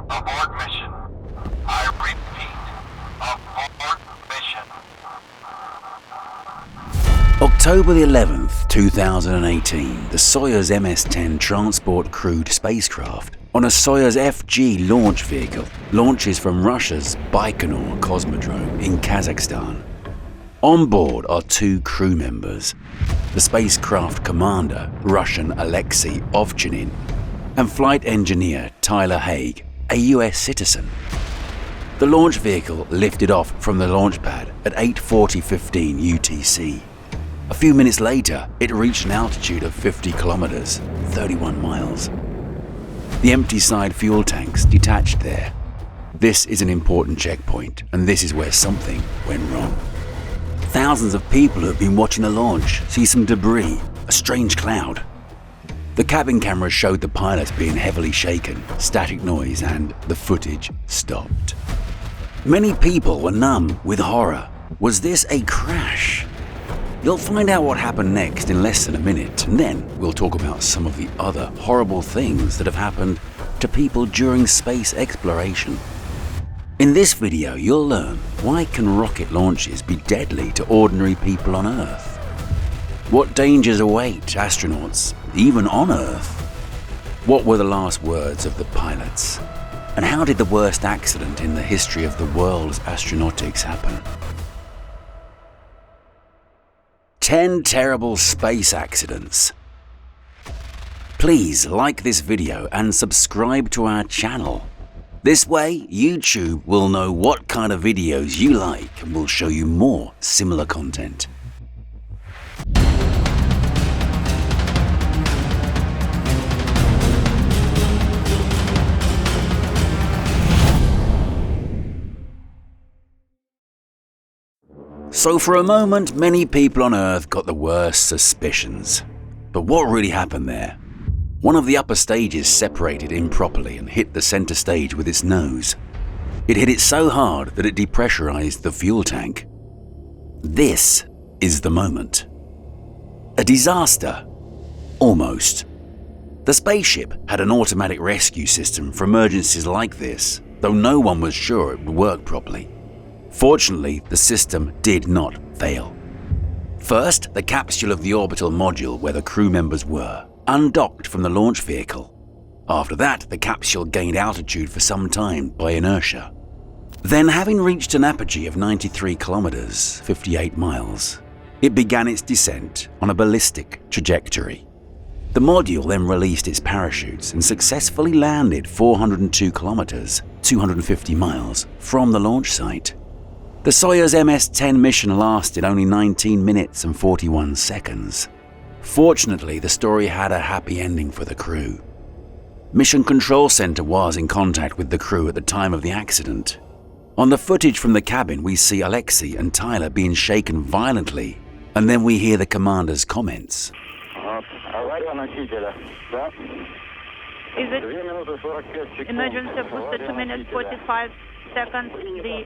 Abort mission. I repeat, abort mission. October the 11th, 2018, the Soyuz MS-10 transport crewed spacecraft on a Soyuz FG launch vehicle launches from Russia's Baikonur Cosmodrome in Kazakhstan. On board are two crew members, the spacecraft commander, Russian Alexei Ovchinin, and flight engineer Tyler Haig, a US citizen. The launch vehicle lifted off from the launch pad at 8:40:15 UTC. A few minutes later, it reached an altitude of 50 kilometers, 31 miles. The empty side fuel tanks detached there. This is an important checkpoint, and this is where something went wrong. Thousands of people who have been watching the launch see some debris, a strange cloud. The cabin cameras showed the pilots being heavily shaken, static noise, and the footage stopped. Many people were numb with horror. Was this a crash? You'll find out what happened next in less than a minute, and then we'll talk about some of the other horrible things that have happened to people during space exploration. In this video, you'll learn why can rocket launches be deadly to ordinary people on Earth? What dangers await astronauts, even on Earth? What were the last words of the pilots? And how did the worst accident in the history of the world's astronautics happen? 10 terrible space accidents. Please like this video and subscribe to our channel. This way, YouTube will know what kind of videos you like and will show you more similar content. So for a moment, many people on Earth got the worst suspicions. But what really happened there? One of the upper stages separated improperly and hit the center stage with its nose. It hit it so hard that it depressurized the fuel tank. This is the moment. A disaster. Almost. The spaceship had an automatic rescue system for emergencies like this, though no one was sure it would work properly. Fortunately, the system did not fail. First, the capsule of the orbital module where the crew members were undocked from the launch vehicle. After that, the capsule gained altitude for some time by inertia. Then, having reached an apogee of 93 kilometers, 58 miles, it began its descent on a ballistic trajectory. The module then released its parachutes and successfully landed 402 kilometers, 250 miles from the launch site. The Soyuz MS-10 mission lasted only 19 minutes and 41 seconds. Fortunately, the story had a happy ending for the crew. Mission Control Center was in contact with the crew at the time of the accident. On the footage from the cabin, we see Alexei and Tyler being shaken violently, and then we hear the commander's comments. Is it emergency booster 2 minutes 45 seconds, the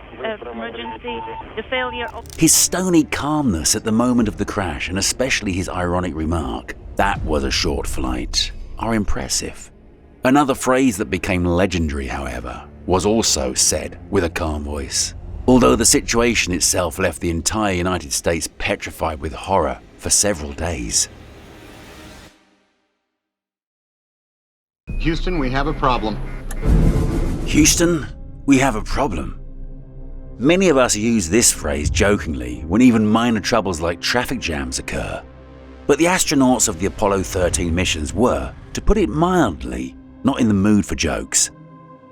emergency, the failure of... His stony calmness at the moment of the crash, and especially his ironic remark, "That was a short flight," are impressive. Another phrase that became legendary, however, was also said with a calm voice, although the situation itself left the entire United States petrified with horror for several days. Houston, we have a problem. Houston, we have a problem. Many of us use this phrase jokingly when even minor troubles like traffic jams occur. But the astronauts of the Apollo 13 missions were, to put it mildly, not in the mood for jokes.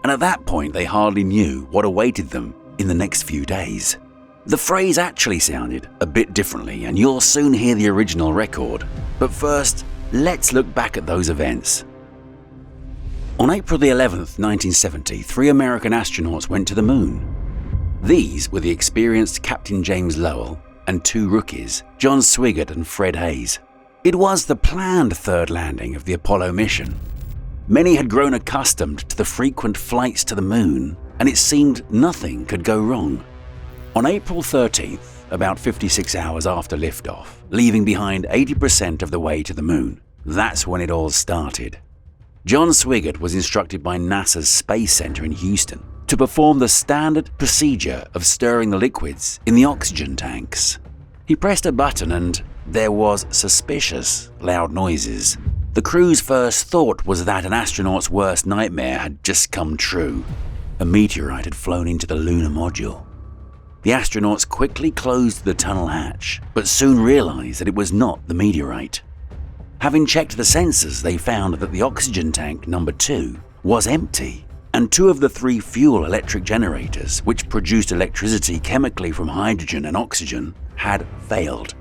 And at that point, they hardly knew what awaited them in the next few days. The phrase actually sounded a bit differently, and you'll soon hear the original record. But first, let's look back at those events. On April the 11th, 1970, 3 American astronauts went to the moon. These were the experienced Captain James Lowell and 2 rookies, John Swigert and Fred Hayes. It was the planned third landing of the Apollo mission. Many had grown accustomed to the frequent flights to the moon, and it seemed nothing could go wrong. On April 13th, about 56 hours after liftoff, leaving behind 80% of the way to the moon, that's when it all started. John Swigert was instructed by NASA's Space Center in Houston to perform the standard procedure of stirring the liquids in the oxygen tanks. He pressed a button and there was suspicious loud noises. The crew's first thought was that an astronaut's worst nightmare had just come true. A meteorite had flown into the lunar module. The astronauts quickly closed the tunnel hatch, but soon realized that it was not the meteorite. Having checked the sensors, they found that the oxygen tank number 2 was empty, and 2 of the 3 fuel electric generators, which produced electricity chemically from hydrogen and oxygen, had failed.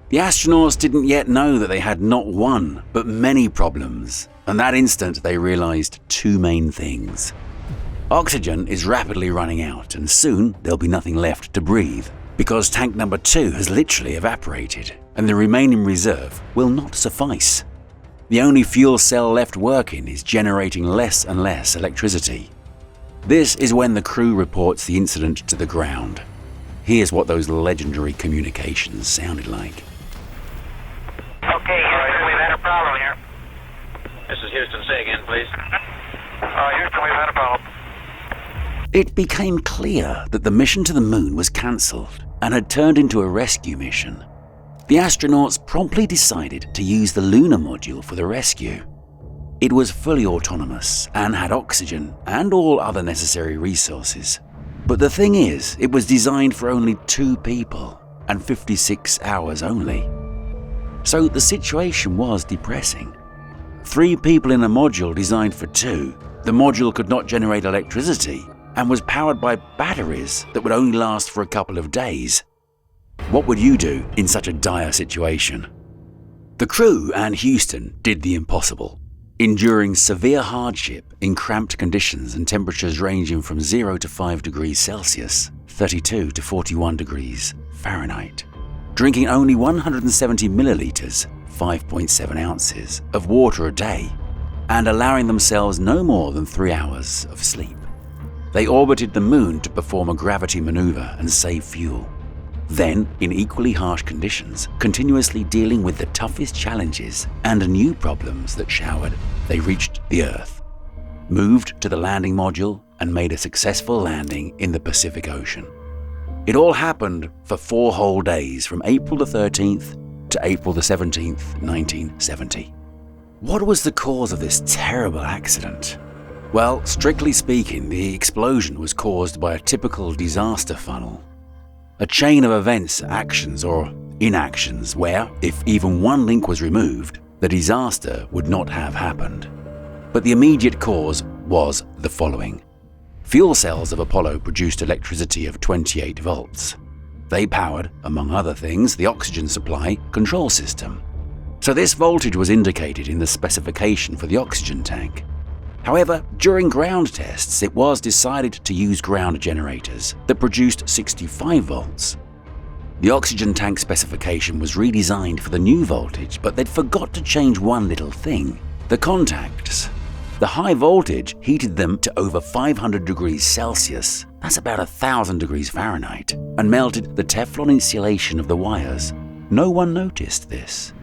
The astronauts didn't yet know that they had not one, but many problems, and that instant they realized 2 main things. Oxygen is rapidly running out, and soon there'll be nothing left to breathe, because tank number 2 has literally evaporated, and the remaining reserve will not suffice. The only fuel cell left working is generating less and less electricity. This is when the crew reports the incident to the ground. Here's what those legendary communications sounded like. Okay, Houston, we've had a problem here. This is Houston. Say again, please. Houston, we've had a problem. It became clear that the mission to the moon was cancelled and had turned into a rescue mission. The astronauts promptly decided to use the lunar module for the rescue. It was fully autonomous and had oxygen and all other necessary resources. But the thing is, it was designed for only 2 people and 56 hours only. So the situation was depressing. 3 people in a module designed for 2. The module could not generate electricity and was powered by batteries that would only last for a couple of days. What would you do in such a dire situation? The crew and Houston did the impossible, enduring severe hardship in cramped conditions and temperatures ranging from 0 to 5 degrees Celsius, 32 to 41 degrees Fahrenheit, drinking only 170 milliliters, 5.7 ounces, of water a day, and allowing themselves no more than 3 hours of sleep. They orbited the moon to perform a gravity maneuver and save fuel. Then, in equally harsh conditions, continuously dealing with the toughest challenges and new problems that showered, they reached the Earth, moved to the landing module, and made a successful landing in the Pacific Ocean. It all happened for 4 whole days from April the 13th to April the 17th, 1970. What was the cause of this terrible accident? Well, strictly speaking, the explosion was caused by a typical disaster funnel. A chain of events, actions or inactions where, if even one link was removed, the disaster would not have happened. But the immediate cause was the following. Fuel cells of Apollo produced electricity of 28 volts. They powered, among other things, the oxygen supply control system. So this voltage was indicated in the specification for the oxygen tank. However, during ground tests, it was decided to use ground generators that produced 65 volts. The oxygen tank specification was redesigned for the new voltage, but they'd forgot to change one little thing: the contacts. The high voltage heated them to over 500 degrees Celsius, that's about 1,000 degrees Fahrenheit, and melted the Teflon insulation of the wires. No one noticed this.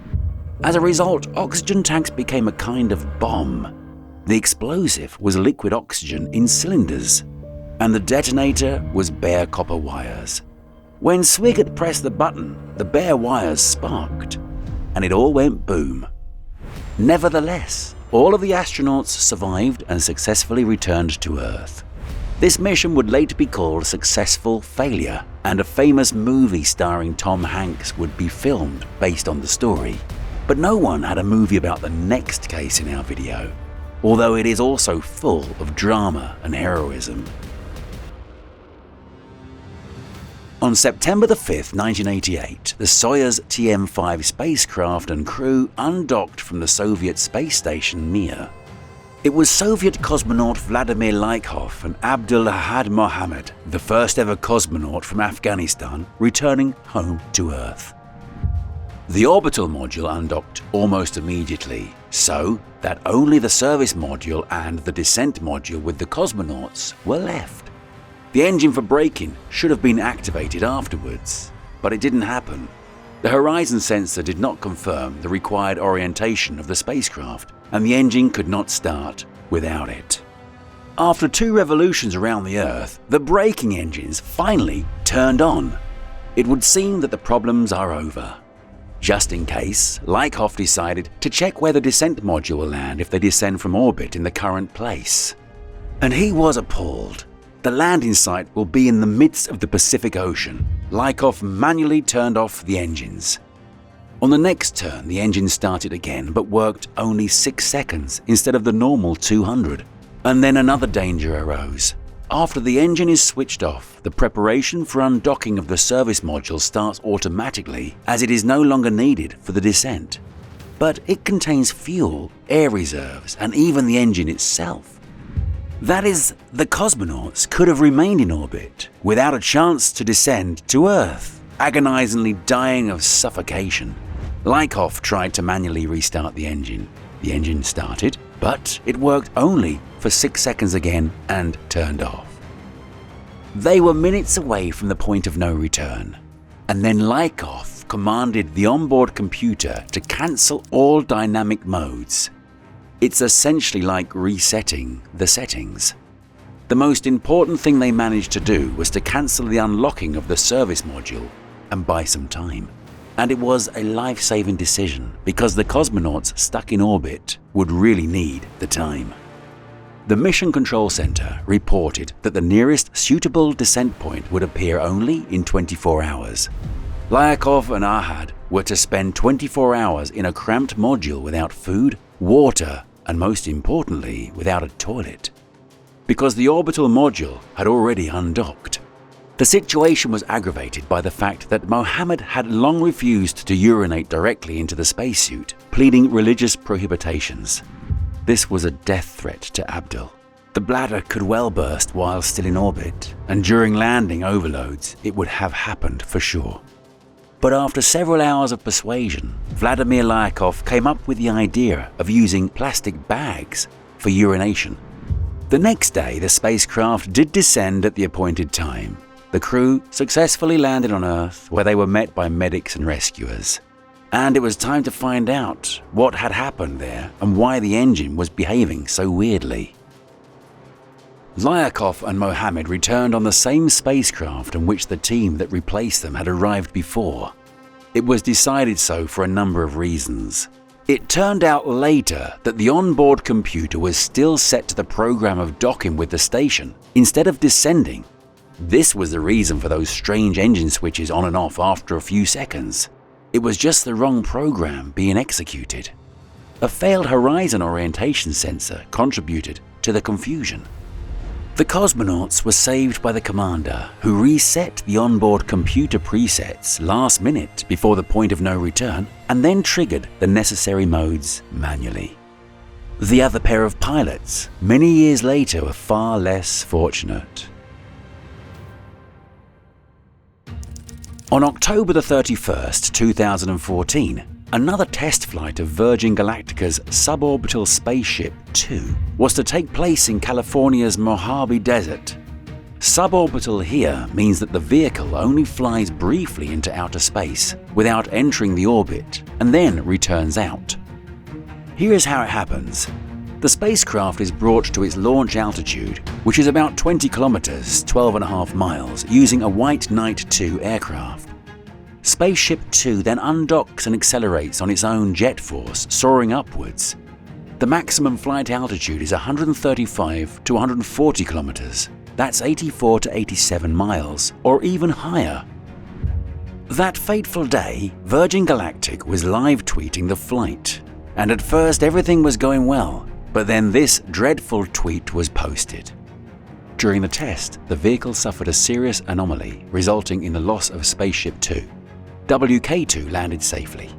As a result, oxygen tanks became a kind of bomb. The explosive was liquid oxygen in cylinders, and the detonator was bare copper wires. When Swigert pressed the button, the bare wires sparked, and it all went boom. Nevertheless, all of the astronauts survived and successfully returned to Earth. This mission would later be called Successful Failure, and a famous movie starring Tom Hanks would be filmed based on the story. But no one had a movie about the next case in our video, although it is also full of drama and heroism. On September the 5th, 1988, the Soyuz TM-5 spacecraft and crew undocked from the Soviet space station Mir. It was Soviet cosmonaut Vladimir Lykov and Abdulhad Mohammed, the first ever cosmonaut from Afghanistan, returning home to Earth. The orbital module undocked almost immediately, so that only the service module and the descent module with the cosmonauts were left. The engine for braking should have been activated afterwards, but it didn't happen. The horizon sensor did not confirm the required orientation of the spacecraft, and the engine could not start without it. After 2 revolutions around the Earth, the braking engines finally turned on. It would seem that the problems are over. Just in case, Lykhoff decided to check where the descent module will land if they descend from orbit in the current place. And he was appalled. The landing site will be in the midst of the Pacific Ocean. Lykhoff manually turned off the engines. On the next turn, the engine started again, but worked only 6 seconds instead of the normal 200. And then another danger arose. After the engine is switched off, the preparation for undocking of the service module starts automatically as it is no longer needed for the descent. But it contains fuel, air reserves, and even the engine itself. That is, the cosmonauts could have remained in orbit without a chance to descend to Earth, agonizingly dying of suffocation. Lykhoff tried to manually restart the engine. The engine started, but it worked only for 6 seconds again and turned off. They were minutes away from the point of no return, and then Lykhoff commanded the onboard computer to cancel all dynamic modes. It's essentially like resetting the settings. The most important thing they managed to do was to cancel the unlocking of the service module and buy some time. And it was a life-saving decision because the cosmonauts stuck in orbit would really need the time. The Mission Control Center reported that the nearest suitable descent point would appear only in 24 hours. Lykhoff and Ahad were to spend 24 hours in a cramped module without food, water, and most importantly, without a toilet, because the orbital module had already undocked. The situation was aggravated by the fact that Mohammed had long refused to urinate directly into the spacesuit, pleading religious prohibitions. This was a death threat to Abdul. The bladder could well burst while still in orbit, and during landing overloads, it would have happened for sure. But after several hours of persuasion, Vladimir Lykhoff came up with the idea of using plastic bags for urination. The next day, the spacecraft did descend at the appointed time. The crew successfully landed on Earth, where they were met by medics and rescuers. And it was time to find out what had happened there and why the engine was behaving so weirdly. Lykhoff and Mohammed returned on the same spacecraft on which the team that replaced them had arrived before. It was decided so for a number of reasons. It turned out later that the onboard computer was still set to the program of docking with the station instead of descending. This was the reason for those strange engine switches on and off after a few seconds. It was just the wrong program being executed. A failed horizon orientation sensor contributed to the confusion. The cosmonauts were saved by the commander, who reset the onboard computer presets last minute before the point of no return and then triggered the necessary modes manually. The other pair of pilots, many years later, were far less fortunate. On October 31st, 2014, another test flight of Virgin Galactica's suborbital SpaceShipTwo was to take place in California's Mojave Desert. Suborbital here means that the vehicle only flies briefly into outer space without entering the orbit and then returns out. Here is how it happens. The spacecraft is brought to its launch altitude, which is about 20 kilometers, 12.5 miles, using a White Knight II aircraft. SpaceShipTwo then undocks and accelerates on its own jet force, soaring upwards. The maximum flight altitude is 135 to 140 kilometers. That's 84 to 87 miles, or even higher. That fateful day, Virgin Galactic was live tweeting the flight, and at first everything was going well. But then this dreadful tweet was posted. During the test, the vehicle suffered a serious anomaly, resulting in the loss of SpaceShipTwo. WK-2 landed safely.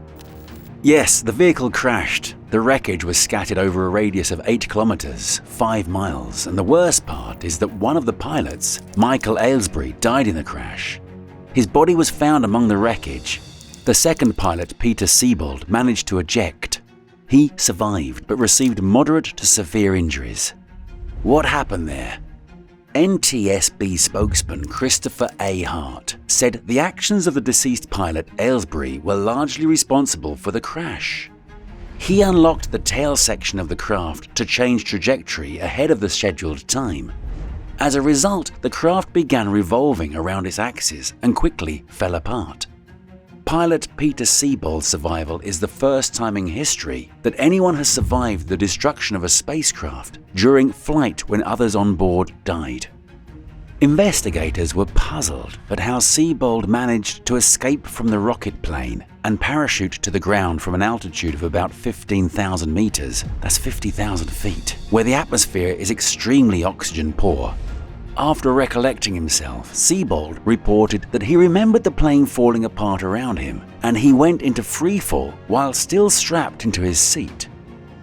Yes, the vehicle crashed. The wreckage was scattered over a radius of 8 kilometers, 5 miles, and the worst part is that one of the pilots, Michael Aylesbury, died in the crash. His body was found among the wreckage. The second pilot, Peter Siebold, managed to eject. He survived, but received moderate to severe injuries. What happened there? NTSB spokesman Christopher A. Hart said the actions of the deceased pilot Aylesbury were largely responsible for the crash. He unlocked the tail section of the craft to change trajectory ahead of the scheduled time. As a result, the craft began revolving around its axis and quickly fell apart. Pilot Peter Seibold's survival is the first time in history that anyone has survived the destruction of a spacecraft during flight when others on board died. Investigators were puzzled at how Seibold managed to escape from the rocket plane and parachute to the ground from an altitude of about 15,000 meters, that's 50,000 feet, where the atmosphere is extremely oxygen poor. After recollecting himself, Seibold reported that he remembered the plane falling apart around him, and he went into freefall while still strapped into his seat.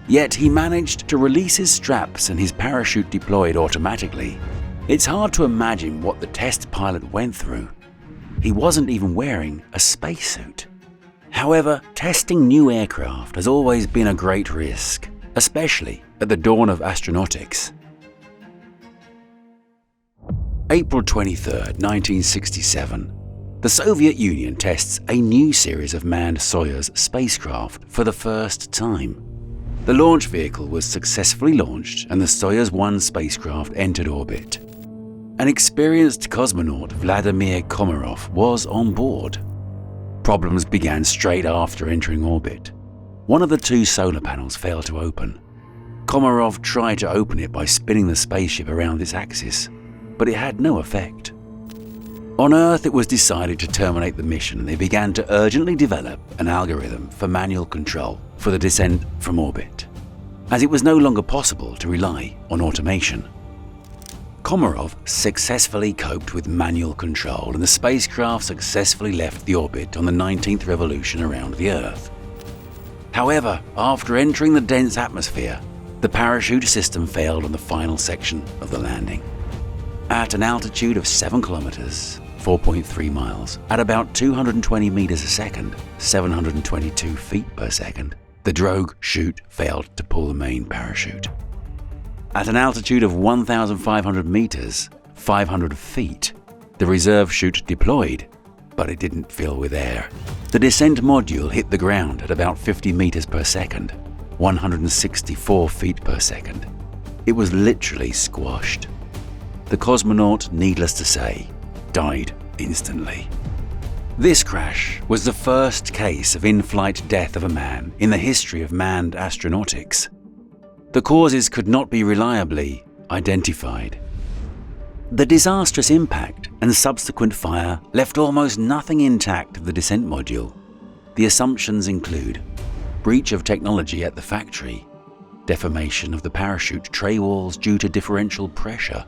Yet he managed to release his straps and his parachute deployed automatically. It's hard to imagine what the test pilot went through. He wasn't even wearing a spacesuit. However, testing new aircraft has always been a great risk, especially at the dawn of astronautics. April 23, 1967. The Soviet Union tests a new series of manned Soyuz spacecraft for the first time. The launch vehicle was successfully launched and the Soyuz 1 spacecraft entered orbit. An experienced cosmonaut, Vladimir Komarov, was on board. Problems began straight after entering orbit. One of the two solar panels failed to open. Komarov tried to open it by spinning the spaceship around its axis, but it had no effect. On Earth, it was decided to terminate the mission and they began to urgently develop an algorithm for manual control for the descent from orbit, as it was no longer possible to rely on automation. Komarov successfully coped with manual control and the spacecraft successfully left the orbit on the 19th revolution around the Earth. However, after entering the dense atmosphere, the parachute system failed on the final section of the landing. At an altitude of 7 kilometers, 4.3 miles, at about 220 meters a second, 722 feet per second, the drogue chute failed to pull the main parachute. At an altitude of 1,500 meters, 500 feet, the reserve chute deployed, but it didn't fill with air. The descent module hit the ground at about 50 meters per second, 164 feet per second. It was literally squashed. The cosmonaut, needless to say, died instantly. This crash was the first case of in-flight death of a man in the history of manned astronautics. The causes could not be reliably identified. The disastrous impact and subsequent fire left almost nothing intact of the descent module. The assumptions include breach of technology at the factory, deformation of the parachute tray walls due to differential pressure,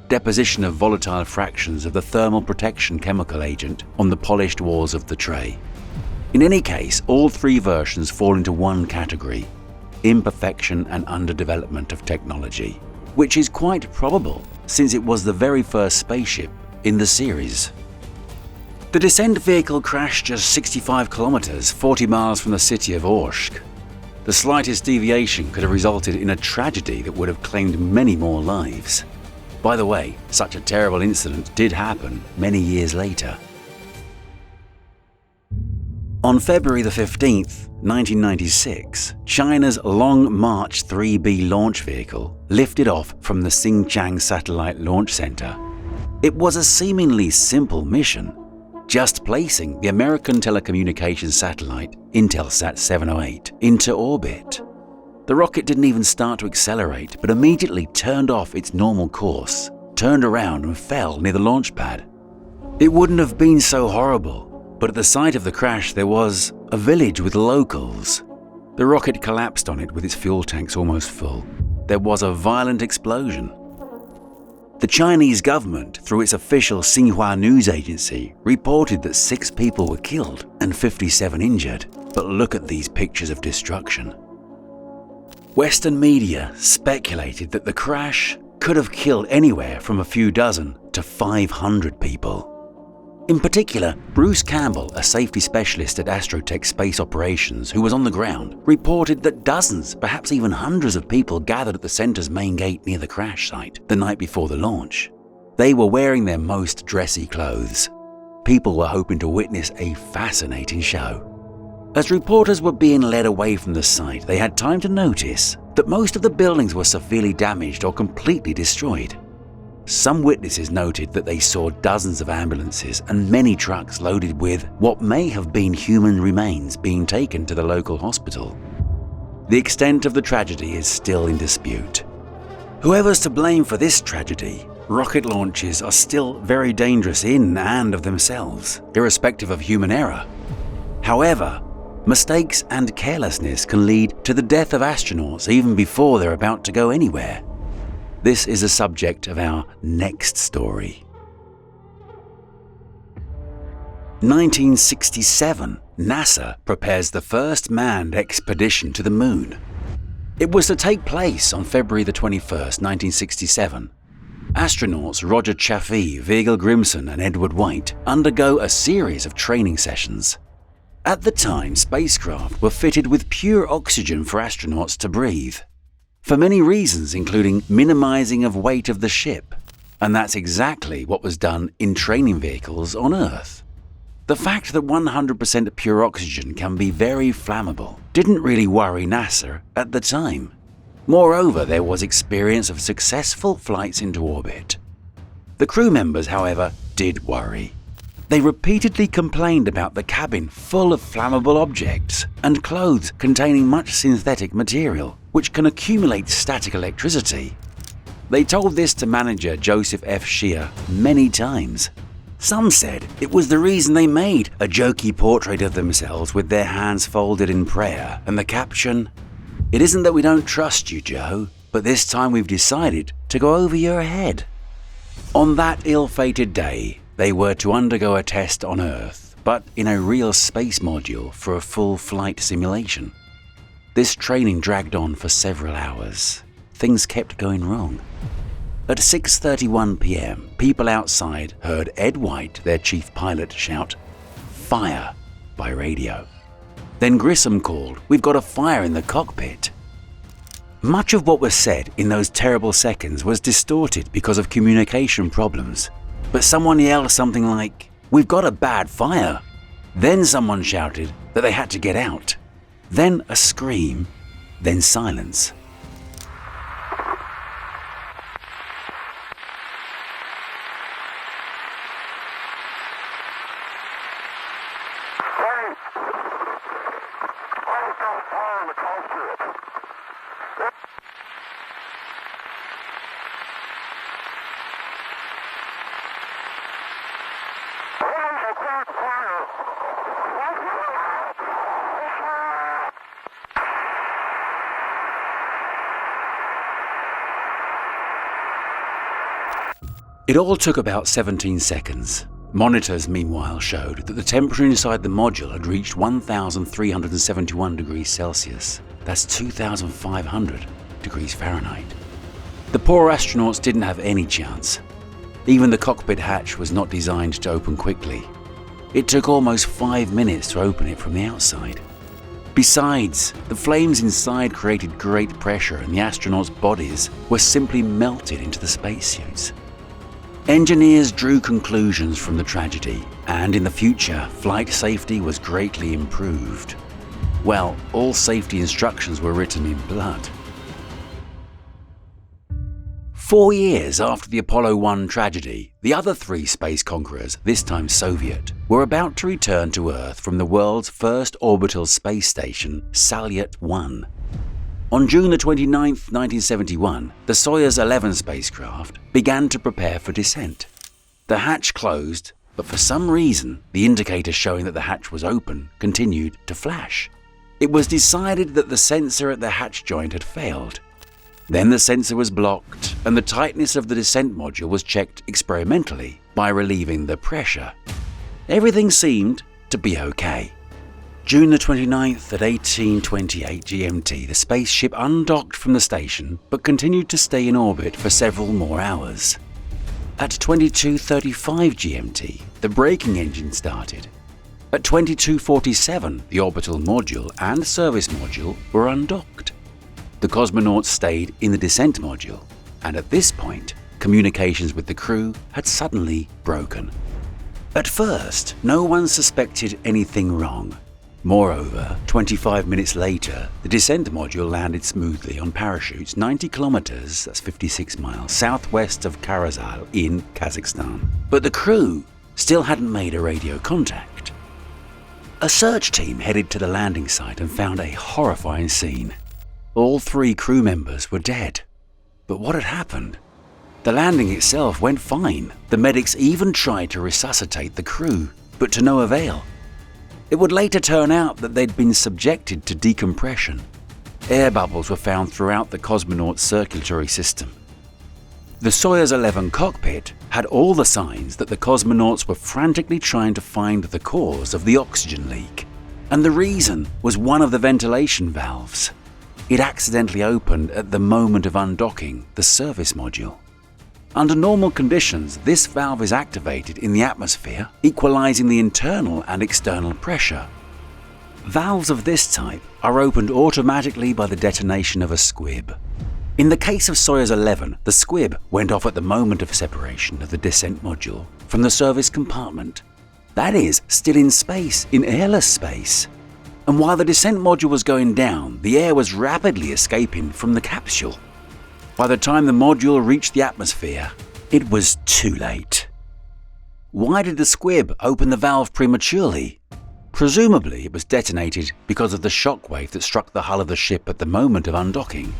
deposition of volatile fractions of the thermal protection chemical agent on the polished walls of the tray. In any case, all three versions fall into one category: imperfection and underdevelopment of technology, which is quite probable since it was the very first spaceship in the series. The descent vehicle crashed just 65 kilometers, 40 miles from the city of Orsk. The slightest deviation could have resulted in a tragedy that would have claimed many more lives. By the way, such a terrible incident did happen many years later. On February the 15th, 1996, China's Long March 3B launch vehicle lifted off from the Xinjiang Satellite Launch Center. It was a seemingly simple mission, just placing the American telecommunications satellite Intelsat 708 into orbit. The rocket didn't even start to accelerate, but immediately turned off its normal course, turned around and fell near the launch pad. It wouldn't have been so horrible, but at the site of the crash there was a village with locals. The rocket collapsed on it with its fuel tanks almost full. There was a violent explosion. The Chinese government, through its official Xinhua news agency, reported that 6 people were killed and 57 injured. But look at these pictures of destruction. Western media speculated that the crash could have killed anywhere from a few dozen to 500 people. In particular, Bruce Campbell, a safety specialist at Astrotech Space Operations who was on the ground, reported that dozens, perhaps even hundreds of people gathered at the center's main gate near the crash site the night before the launch. They were wearing their most dressy clothes. People were hoping to witness a fascinating show. As reporters were being led away from the site, they had time to notice that most of the buildings were severely damaged or completely destroyed. Some witnesses noted that they saw dozens of ambulances and many trucks loaded with what may have been human remains being taken to the local hospital. The extent of the tragedy is still in dispute. Whoever's to blame for this tragedy, rocket launches are still very dangerous in and of themselves, irrespective of human error. However, mistakes and carelessness can lead to the death of astronauts even before they're about to go anywhere. This is the subject of our next story. 1967, NASA prepares the first manned expedition to the Moon. It was to take place on February the 21st, 1967. Astronauts Roger Chaffee, Virgil Grimson and Edward White undergo a series of training sessions. At the time, spacecraft were fitted with pure oxygen for astronauts to breathe, for many reasons including minimizing of weight of the ship, and that's exactly what was done in training vehicles on Earth. The fact that 100% pure oxygen can be very flammable didn't really worry NASA at the time. Moreover, there was experience of successful flights into orbit. The crew members, however, did worry. They repeatedly complained about the cabin full of flammable objects and clothes containing much synthetic material, which can accumulate static electricity. They told this to manager Joseph F. Shear many times. Some said it was the reason they made a jokey portrait of themselves with their hands folded in prayer and the caption, "It isn't that we don't trust you, Joe, but this time we've decided to go over your head." On that ill-fated day, they were to undergo a test on Earth, but in a real space module for a full flight simulation. This training dragged on for several hours. Things kept going wrong. At 6:31 p.m., people outside heard Ed White, their chief pilot, shout, "Fire," by radio. Then Grissom called, "We've got a fire in the cockpit." Much of what was said in those terrible seconds was distorted because of communication problems. But someone yelled something like, "We've got a bad fire." Then someone shouted that they had to get out. Then a scream, then silence. It all took about 17 seconds. Monitors, meanwhile, showed that the temperature inside the module had reached 1,371 degrees Celsius. That's 2,500 degrees Fahrenheit. The poor astronauts didn't have any chance. Even the cockpit hatch was not designed to open quickly. It took almost 5 minutes to open it from the outside. Besides, the flames inside created great pressure and the astronauts' bodies were simply melted into the spacesuits. Engineers drew conclusions from the tragedy, and in the future, flight safety was greatly improved. Well, all safety instructions were written in blood. 4 years after the Apollo 1 tragedy, the other 3 space conquerors, this time Soviet, were about to return to Earth from the world's first orbital space station, Salyut 1. On June 29, 1971, the Soyuz 11 spacecraft began to prepare for descent. The hatch closed, but for some reason, the indicator showing that the hatch was open continued to flash. It was decided that the sensor at the hatch joint had failed. Then the sensor was blocked, and the tightness of the descent module was checked experimentally by relieving the pressure. Everything seemed to be okay. June 29th at 18:28 GMT, the spaceship undocked from the station but continued to stay in orbit for several more hours. At 22:35 GMT, the braking engine started. At 22:47, the orbital module and service module were undocked. The cosmonauts stayed in the descent module, and at this point, communications with the crew had suddenly broken. At first, no one suspected anything wrong. Moreover, 25 minutes later, the descent module landed smoothly on parachutes 90 kilometers, that's 56 miles, southwest of Karazal in Kazakhstan. But the crew still hadn't made a radio contact. A search team headed to the landing site and found a horrifying scene. All 3 crew members were dead. But what had happened? The landing itself went fine. The medics even tried to resuscitate the crew, but to no avail. It would later turn out that they'd been subjected to decompression. Air bubbles were found throughout the cosmonaut's circulatory system. The Soyuz 11 cockpit had all the signs that the cosmonauts were frantically trying to find the cause of the oxygen leak. And the reason was one of the ventilation valves. It accidentally opened at the moment of undocking the service module. Under normal conditions, this valve is activated in the atmosphere, equalizing the internal and external pressure. Valves of this type are opened automatically by the detonation of a squib. In the case of Soyuz 11, the squib went off at the moment of separation of the descent module from the service compartment. That is, still in space, in airless space. And while the descent module was going down, the air was rapidly escaping from the capsule. By the time the module reached the atmosphere, it was too late. Why did the squib open the valve prematurely? Presumably it was detonated because of the shockwave that struck the hull of the ship at the moment of undocking.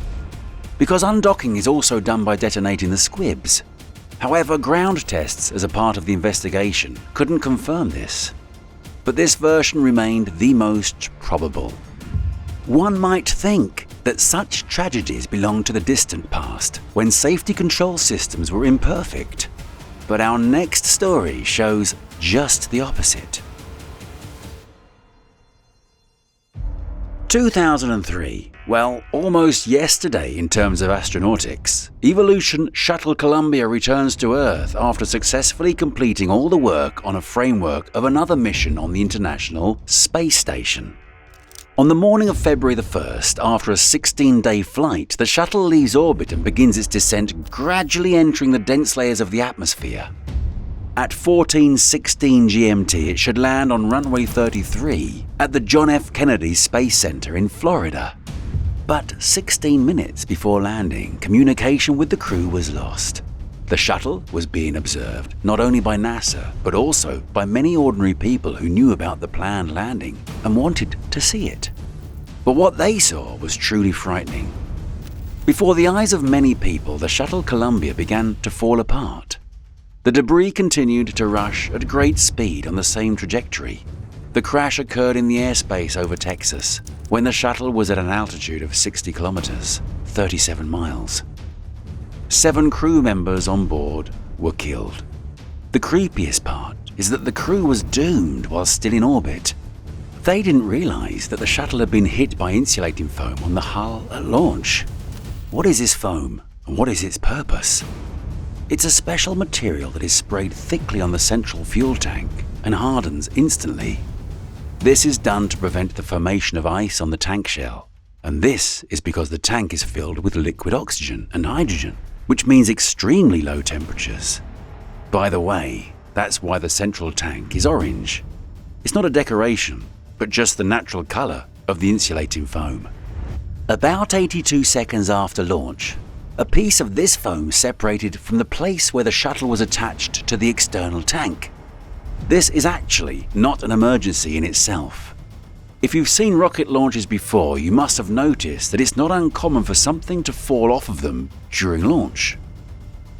Because undocking is also done by detonating the squibs. However, ground tests as a part of the investigation couldn't confirm this. But this version remained the most probable. One might think that such tragedies belong to the distant past, when safety control systems were imperfect. But our next story shows just the opposite. 2003. Well, almost yesterday in terms of astronautics. Evolution Shuttle Columbia returns to Earth after successfully completing all the work on a framework of another mission on the International Space Station. On the morning of February the 1st, after a 16-day flight, the shuttle leaves orbit and begins its descent, gradually entering the dense layers of the atmosphere. At 14:16 GMT, it should land on runway 33 at the John F. Kennedy Space Center in Florida. But 16 minutes before landing, communication with the crew was lost. The shuttle was being observed not only by NASA, but also by many ordinary people who knew about the planned landing and wanted to see it. But what they saw was truly frightening. Before the eyes of many people, the Shuttle Columbia began to fall apart. The debris continued to rush at great speed on the same trajectory. The crash occurred in the airspace over Texas, when the shuttle was at an altitude of 60 kilometers, 37 miles. 7 crew members on board were killed. The creepiest part is that the crew was doomed while still in orbit. They didn't realize that the shuttle had been hit by insulating foam on the hull at launch. What is this foam, and what is its purpose? It's a special material that is sprayed thickly on the central fuel tank and hardens instantly. This is done to prevent the formation of ice on the tank shell, and this is because the tank is filled with liquid oxygen and hydrogen, which means extremely low temperatures. By the way, that's why the central tank is orange. It's not a decoration, but just the natural color of the insulating foam. About 82 seconds after launch, a piece of this foam separated from the place where the shuttle was attached to the external tank. This is actually not an emergency in itself. If you've seen rocket launches before, you must have noticed that it's not uncommon for something to fall off of them during launch.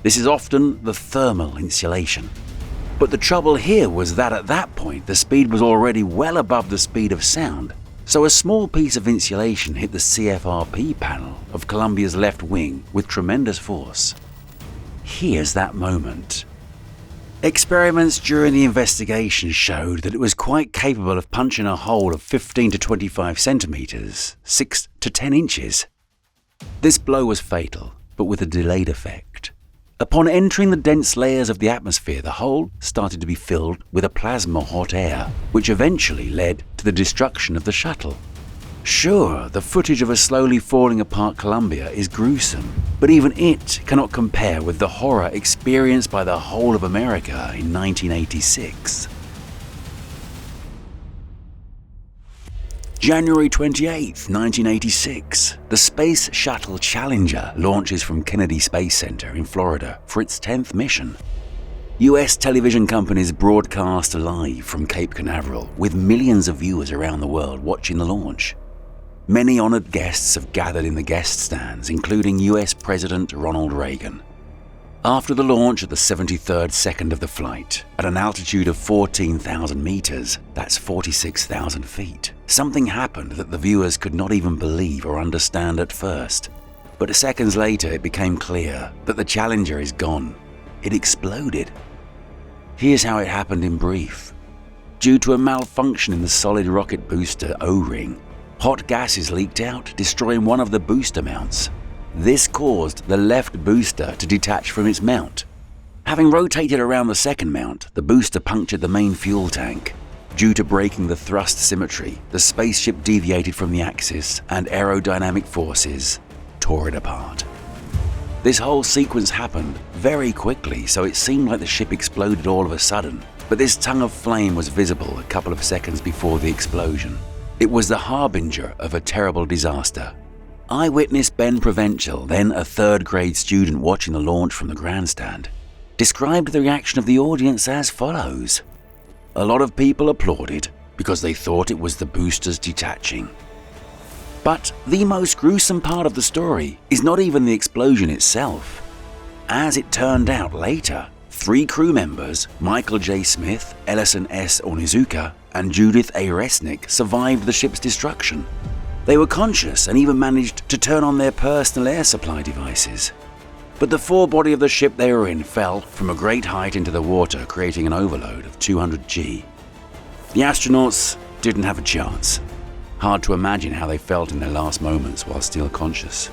This is often the thermal insulation. But the trouble here was that at that point the speed was already well above the speed of sound, so a small piece of insulation hit the CFRP panel of Columbia's left wing with tremendous force. Here's that moment. Experiments during the investigation showed that it was quite capable of punching a hole of 15 to 25 centimeters, 6 to 10 inches. This blow was fatal, but with a delayed effect. Upon entering the dense layers of the atmosphere, the hole started to be filled with a plasma hot air, which eventually led to the destruction of the shuttle. Sure, the footage of a slowly falling apart Columbia is gruesome, but even it cannot compare with the horror experienced by the whole of America in 1986. January 28, 1986, the Space Shuttle Challenger launches from Kennedy Space Center in Florida for its 10th mission. US television companies broadcast live from Cape Canaveral with millions of viewers around the world watching the launch. Many honored guests have gathered in the guest stands, including US President Ronald Reagan. After the launch at the 73rd second of the flight, at an altitude of 14,000 meters, that's 46,000 feet, something happened that the viewers could not even believe or understand at first. But seconds later, it became clear that the Challenger is gone. It exploded. Here's how it happened in brief. Due to a malfunction in the solid rocket booster O-ring, hot gases leaked out, destroying one of the booster mounts. This caused the left booster to detach from its mount. Having rotated around the second mount, the booster punctured the main fuel tank. Due to breaking the thrust symmetry, the spaceship deviated from the axis and aerodynamic forces tore it apart. This whole sequence happened very quickly, so it seemed like the ship exploded all of a sudden, but this tongue of flame was visible a couple of seconds before the explosion. It was the harbinger of a terrible disaster. Eyewitness Ben Provenchal, then a third-grade student watching the launch from the grandstand, described the reaction of the audience as follows. A lot of people applauded because they thought it was the boosters detaching. But the most gruesome part of the story is not even the explosion itself. As it turned out later, 3 crew members, Michael J. Smith, Ellison S. Onizuka, and Judith A. Resnick, survived the ship's destruction. They were conscious and even managed to turn on their personal air supply devices. But the forebody of the ship they were in fell from a great height into the water, creating an overload of 200 G. The astronauts didn't have a chance. Hard to imagine how they felt in their last moments while still conscious.